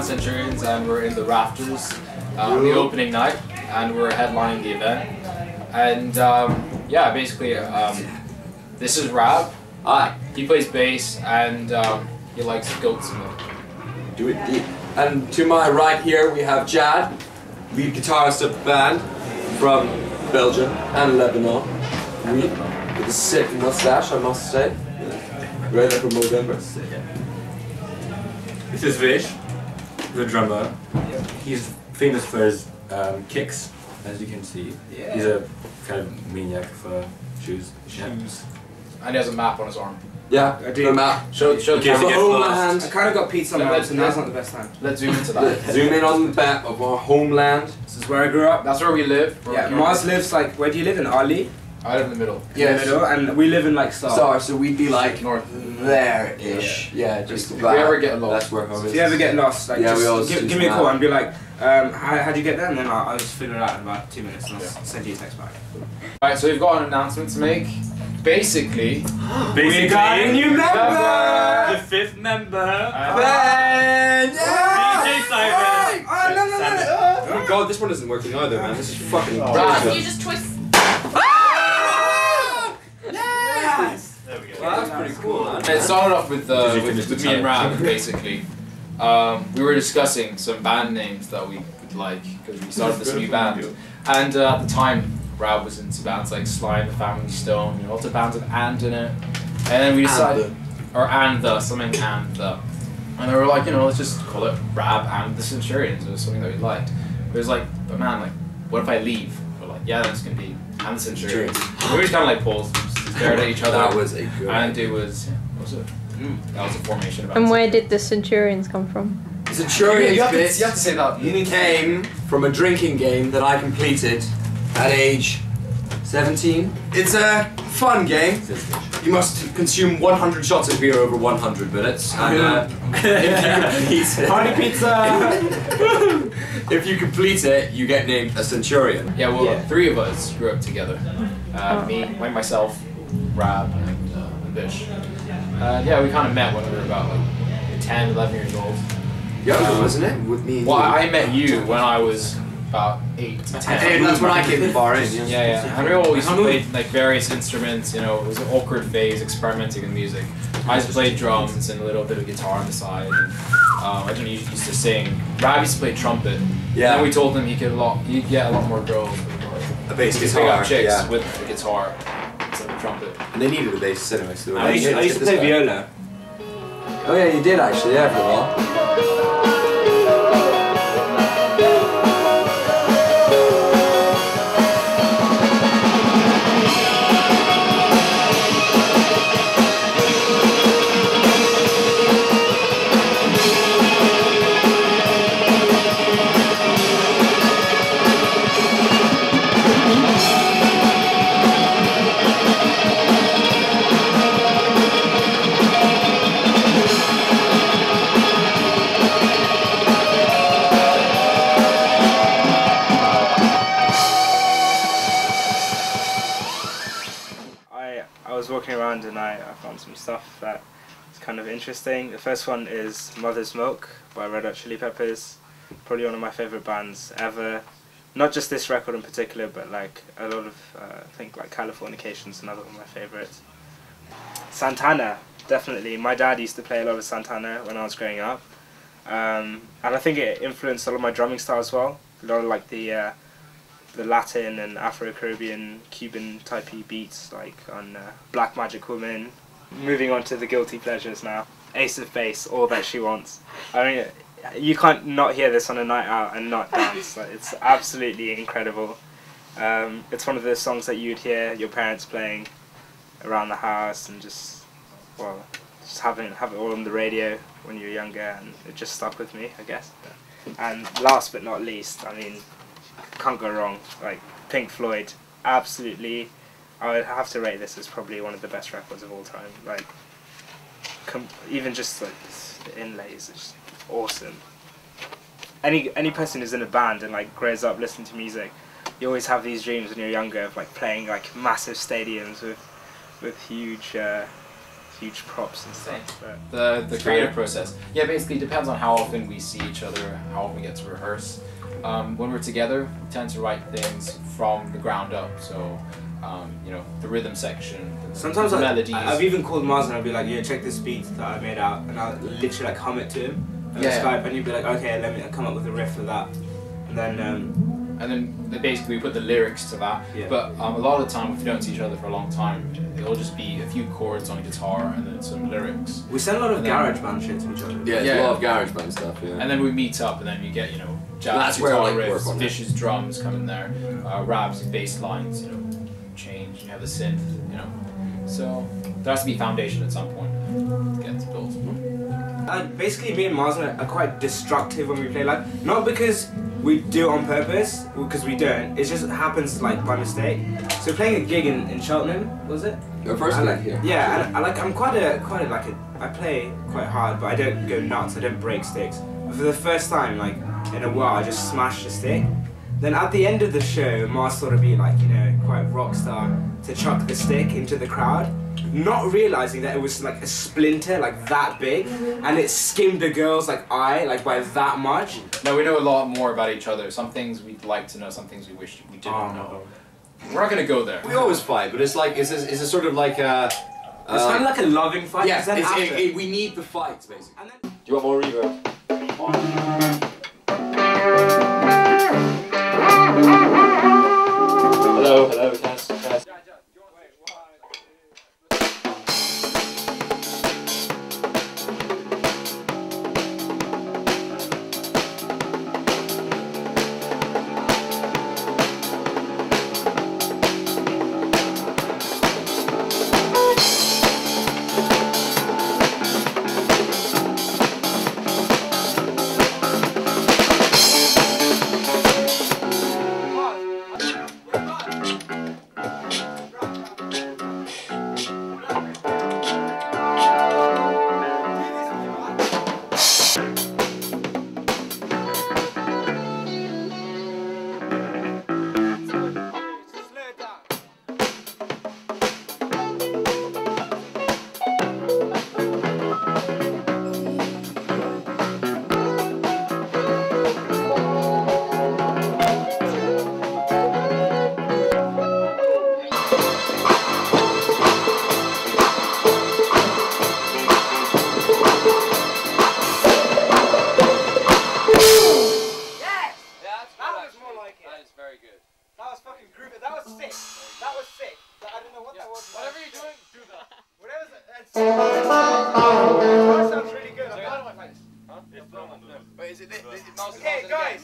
Centurions, and we're in the Rafters on the opening night, and we're headlining the event. And yeah, basically, this is Rab. Hi. He plays bass, and he likes goats milk. Do it deep. And to my right here we have Jad, lead guitarist of the band from Belgium and Lebanon. Oui, with a sick mustache, I must say. Ready for November. This is Vish, the drummer. He's famous for his kicks, as you can see. Yeah. He's a kind of maniac for shoes. And he has a map on his arm. Yeah, I do. The map. Show the homeland. I kind of got pizza on my lips, and now's not the best time. Let's zoom into that. Zoom in on the map of our homeland. This is where I grew up. That's where we live. Yeah, Mars lives like, where do you live? In Ali? I live in the middle. Yeah, in the middle, and we live in like Star. So we'd be like north there-ish. Yeah, just if we ever get lost. That's where home is. If you ever get lost, like, yeah, just give me a call and be like, how'd you get there? And then I'll just figure it out in about 2 minutes and I'll send you a text back. Alright, so we've got an announcement to make. Basically, we got a new member! The 5th member! Ben! DJ Simon! Oh god, this one isn't working either, man. This is fucking Right. You just twist. Yes! There we go. Well, that's pretty cool, man. It started off with, with me and Rab, challenge? basically. We were discussing some band names that we would like, because we started this new band. And at the time, Rab was into bands like Sly and the Family Stone, you know, lots of bands with and in it. And then we decided, or and the, something and the. And they were like, you know, let's just call it Rab and the Centurions, or something that we liked. It was like, but man, like, what if I leave? We're like, yeah, that's gonna be and the Centurions. We were just kind of like paused, stared at each other. That was a good And it was, what was it? That was a formation of And where did the Centurions come from? The Centurions you have bit to say that. came from a drinking game that I completed at age 17. It's a fun game. You must consume 100 shots of beer over 100 minutes. And if you complete it... Party pizza! If you complete it, you get named a Centurion. Yeah, well, 3 of us grew up together. Me, myself, Rab, and Bish. Yeah, we kind of met when we were about like 10, 11 years old. Younger, wasn't it? With me and Well, you. I met you when I was about 8 to 10. And that's when I came to the bar in. Yeah. And we always played like various instruments, you know, it was an awkward phase experimenting with music. I just played drums and a little bit of guitar on the side. And, I don't know, used to sing. Rab used to play trumpet. Yeah. And then we told him he'd get a lot more girls with a bass pick guitar. up chicks Yeah. with the guitar instead of trumpet. And they needed a bass anyway, so they were I used to play viola. Oh yeah, you did actually, yeah, for a while. I was walking around and I found some stuff that is kind of interesting. The first one is Mother's Milk by Red Hot Chili Peppers. Probably one of my favourite bands ever. Not just this record in particular, but like a lot of, I think like Californication's another one of my favourites. Santana, definitely. My dad used to play a lot of Santana when I was growing up. And I think it influenced a lot of my drumming style as well. A lot of like the the Latin and Afro-Caribbean, Cuban typey beats like on Black Magic Woman. Moving on to the guilty pleasures now. Ace of Base, All That She Wants. I mean, you can't not hear this on a night out and not dance. Like, it's absolutely incredible. It's one of those songs that you'd hear your parents playing around the house and just have it all on the radio when you were younger, and it just stuck with me, I guess. And last but not least, I mean, can't go wrong. Like Pink Floyd, absolutely. I would have to rate this as probably one of the best records of all time. Like, even just like the inlays, it's just awesome. Any person who's in a band and like grows up listening to music, you always have these dreams when you're younger of like playing like massive stadiums with huge props and stuff. The creative process. Yeah, basically depends on how often we see each other, how often we get to rehearse. When we're together, we tend to write things from the ground up. So, you know, the rhythm section, sometimes the melodies. I've even called Mars and I'll be like, yeah, check this beat that I made out, and I'll literally like hum it to him on Skype, and he'd be like, okay, let me come up with a riff for that, and then basically we put the lyrics to that. Yeah. But a lot of the time, if we don't see each other for a long time, it'll just be a few chords on a guitar and then some lyrics. we send a lot of garage band shit to each other. Yeah, it's a lot of garage band stuff. Yeah. And then we meet up, and then you get, you know, jazz That's where guitar I like work riffs, on vicious drums come in there, raps, bass lines, you know, change. You have the synth, you know. So there has to be foundation at some point to get built. Basically, me and Mars are quite destructive when we play live. Not because we do it on purpose, because we don't. It just happens like by mistake. So playing a gig in Cheltenham, was it? Your first gig here. Yeah, and I'm quite a I play quite hard, but I don't go nuts. I don't break sticks. But for the first time, like in a while, I just smashed a stick. Then at the end of the show, Mars thought it'd be like, you know, quite rock star to chuck the stick into the crowd, not realizing that it was like a splinter, like that big, and it skimmed a girl's like eye, like by that much. No, we know a lot more about each other. Some things we'd like to know, some things we wish we didn't know. We're not gonna go there. We always fight, but it's like it's a sort of like a. It's kind of like a loving fight. Yeah, we need the fights basically. Do you want more reverb? Hello, test. Whatever you're doing, do that. Whatever that sounds really good. Out of my face. Huh? Okay, guys.